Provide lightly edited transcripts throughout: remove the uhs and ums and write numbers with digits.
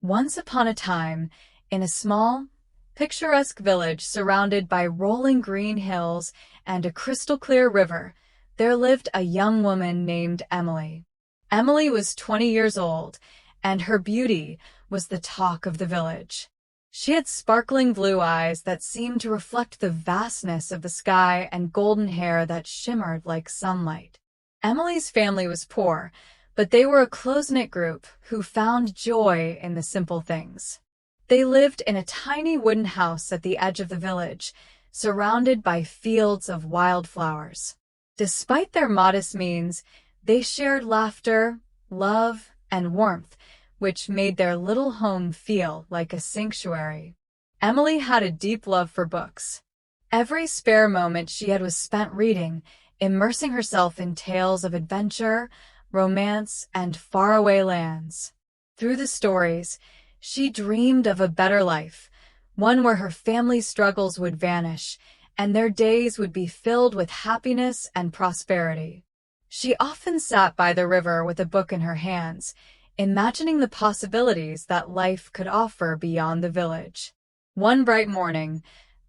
Once upon a time, in a small, picturesque village surrounded by rolling green hills and a crystal-clear river, there lived a young woman named Emily. Emily was 20 years old, and her beauty was the talk of the village. She had sparkling blue eyes that seemed to reflect the vastness of the sky and golden hair that shimmered like sunlight. Emily's family was poor, but they were a close-knit group who found joy in the simple things. They lived in a tiny wooden house at the edge of the village, surrounded by fields of wildflowers. Despite their modest means, they shared laughter, love, and warmth, which made their little home feel like a sanctuary. Emily had a deep love for books. Every spare moment she had was spent reading, immersing herself in tales of adventure, romance, and faraway lands. Through the stories, she dreamed of a better life, one where her family's struggles would vanish, and their days would be filled with happiness and prosperity. She often sat by the river with a book in her hands, imagining the possibilities that life could offer beyond the village. One bright morning,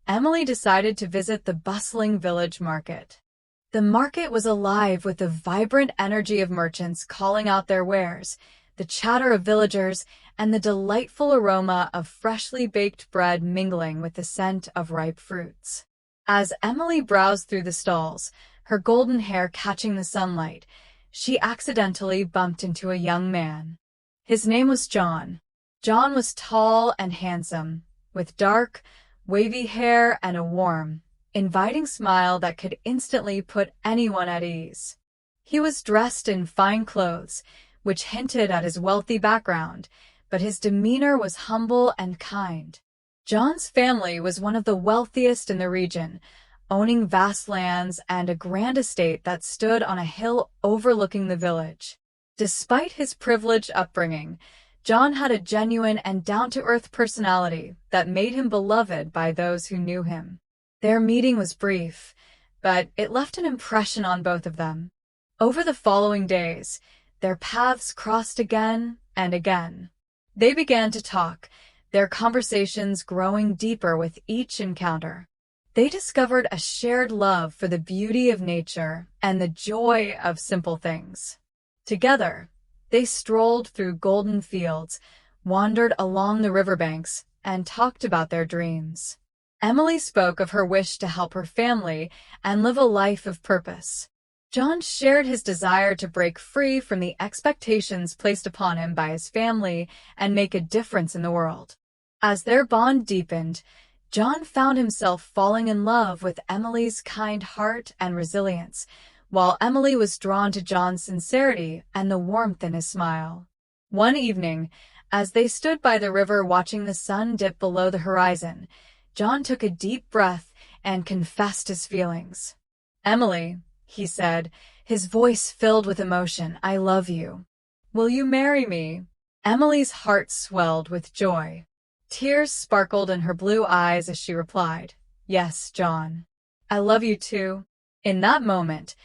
Emily decided to visit the bustling village market. The market was alive with the vibrant energy of merchants calling out their wares, the chatter of villagers, and the delightful aroma of freshly baked bread mingling with the scent of ripe fruits. As Emily browsed through the stalls, her golden hair catching the sunlight, she accidentally bumped into a young man. His name was John. John was tall and handsome, with dark, wavy hair and a warm, inviting smile that could instantly put anyone at ease. He was dressed in fine clothes, which hinted at his wealthy background, but his demeanor was humble and kind. John's family was one of the wealthiest in the region, owning vast lands and a grand estate that stood on a hill overlooking the village. Despite his privileged upbringing, John had a genuine and down-to-earth personality that made him beloved by those who knew him. Their meeting was brief, but it left an impression on both of them. Over the following days, their paths crossed again and again. They began to talk, their conversations growing deeper with each encounter. They discovered a shared love for the beauty of nature and the joy of simple things. Together, they strolled through golden fields, wandered along the riverbanks, and talked about their dreams. Emily spoke of her wish to help her family and live a life of purpose. John shared his desire to break free from the expectations placed upon him by his family and make a difference in the world. As their bond deepened, John found himself falling in love with Emily's kind heart and resilience, while Emily was drawn to John's sincerity and the warmth in his smile. One evening, as they stood by the river watching the sun dip below the horizon, John took a deep breath and confessed his feelings. "Emily," he said, his voice filled with emotion, "I love you. Will you marry me?" Emily's heart swelled with joy. Tears sparkled in her blue eyes as she replied, "Yes, John. I love you too." In that moment,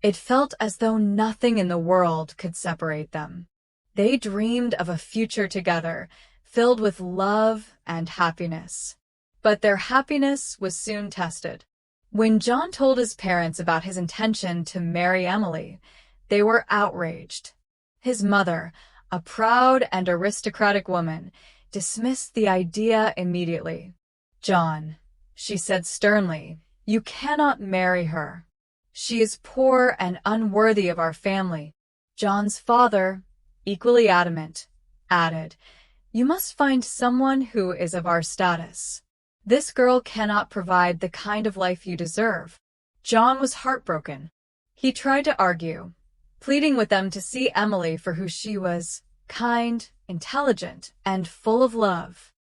it felt as though nothing in the world could separate them. They dreamed of a future together, filled with love and happiness. But their happiness was soon tested. When John told his parents about his intention to marry Emily, they were outraged. His mother, a proud and aristocratic woman, dismissed the idea immediately. "John," she said sternly, "you cannot marry her. She is poor and unworthy of our family." John's father, equally adamant, added, "You must find someone who is of our status. This girl cannot provide the kind of life you deserve." John was heartbroken. He tried to argue, pleading with them to see Emily for who she was, kind, intelligent, and full of love.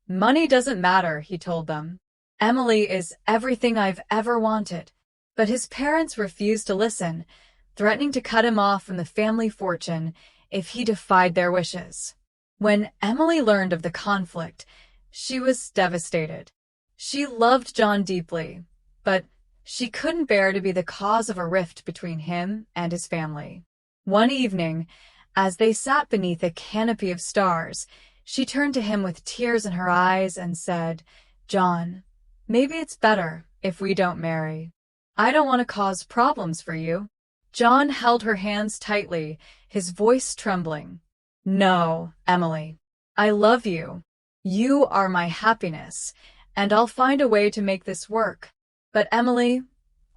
"Money doesn't matter," he told them. "Emily is everything I've ever wanted." But his parents refused to listen, threatening to cut him off from the family fortune if he defied their wishes. When Emily learned of the conflict, she was devastated. She loved John deeply, but she couldn't bear to be the cause of a rift between him and his family. One evening, as they sat beneath a canopy of stars, She turned to him with tears in her eyes and said, "John, maybe it's better if we don't marry. I don't want to cause problems for you." John held her hands tightly, his voice trembling. "No, Emily. I love you. You are my happiness, and I'll find a way to make this work." But Emily,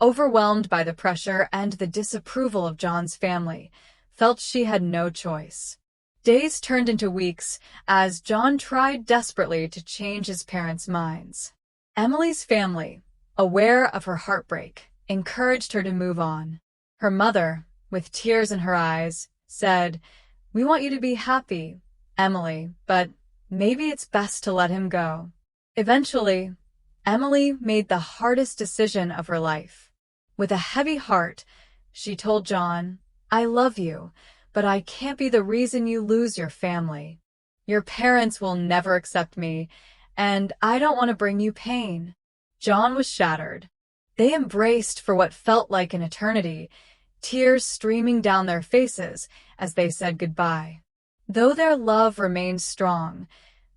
overwhelmed by the pressure and the disapproval of John's family, felt she had no choice. Days turned into weeks as John tried desperately to change his parents' minds. Emily's family, aware of her heartbreak, encouraged her to move on. Her mother, with tears in her eyes, said, "We want you to be happy, Emily, but maybe it's best to let him go." Eventually, Emily made the hardest decision of her life. With a heavy heart, she told John, "I love you, but I can't be the reason you lose your family. Your parents will never accept me, and I don't want to bring you pain." John was shattered. They embraced for what felt like an eternity, tears streaming down their faces as they said goodbye. Though their love remained strong,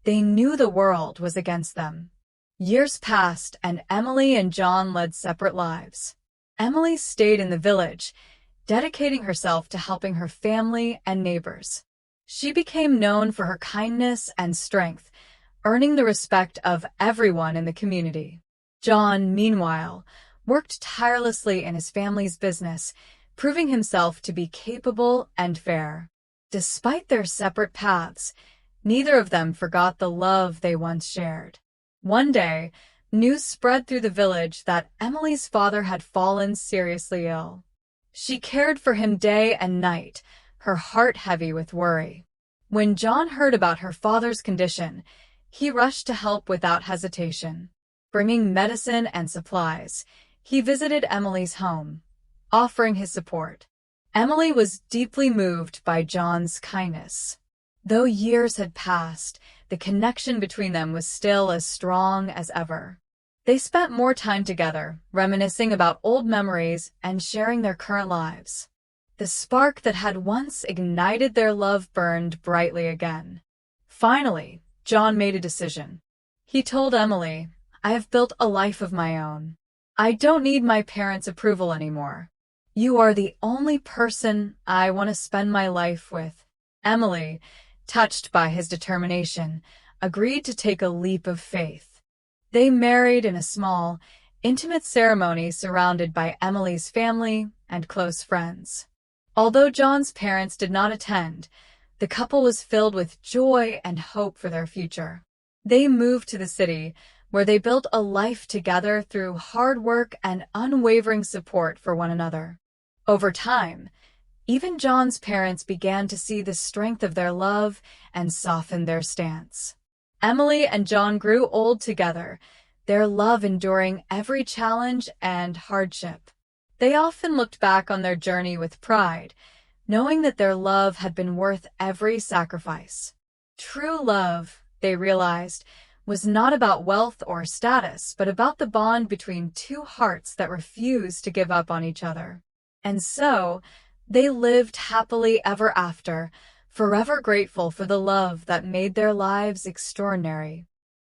they knew the world was against them. Years passed, and Emily and John led separate lives. Emily stayed in the village, dedicating herself to helping her family and neighbors. She became known for her kindness and strength, earning the respect of everyone in the community. John, meanwhile, worked tirelessly in his family's business, proving himself to be capable and fair. Despite their separate paths, neither of them forgot the love they once shared. One day, news spread through the village that Emily's father had fallen seriously ill. She cared for him day and night, her heart heavy with worry. When John heard about her father's condition, he rushed to help without hesitation. Bringing medicine and supplies, he visited Emily's home, offering his support. Emily was deeply moved by John's kindness. Though years had passed, the connection between them was still as strong as ever. They spent more time together, reminiscing about old memories and sharing their current lives. The spark that had once ignited their love burned brightly again. Finally, John made a decision. He told Emily, "I have built a life of my own. I don't need my parents' approval anymore. You are the only person I want to spend my life with." Emily, touched by his determination, agreed to take a leap of faith. They married in a small, intimate ceremony surrounded by Emily's family and close friends. Although John's parents did not attend, the couple was filled with joy and hope for their future. They moved to the city, where they built a life together through hard work and unwavering support for one another. Over time, even John's parents began to see the strength of their love and soften their stance. Emily and John grew old together, their love enduring every challenge and hardship. They often looked back on their journey with pride, knowing that their love had been worth every sacrifice. True love, they realized, was not about wealth or status, but about the bond between two hearts that refused to give up on each other. And so, they lived happily ever after, forever grateful for the love that made their lives extraordinary.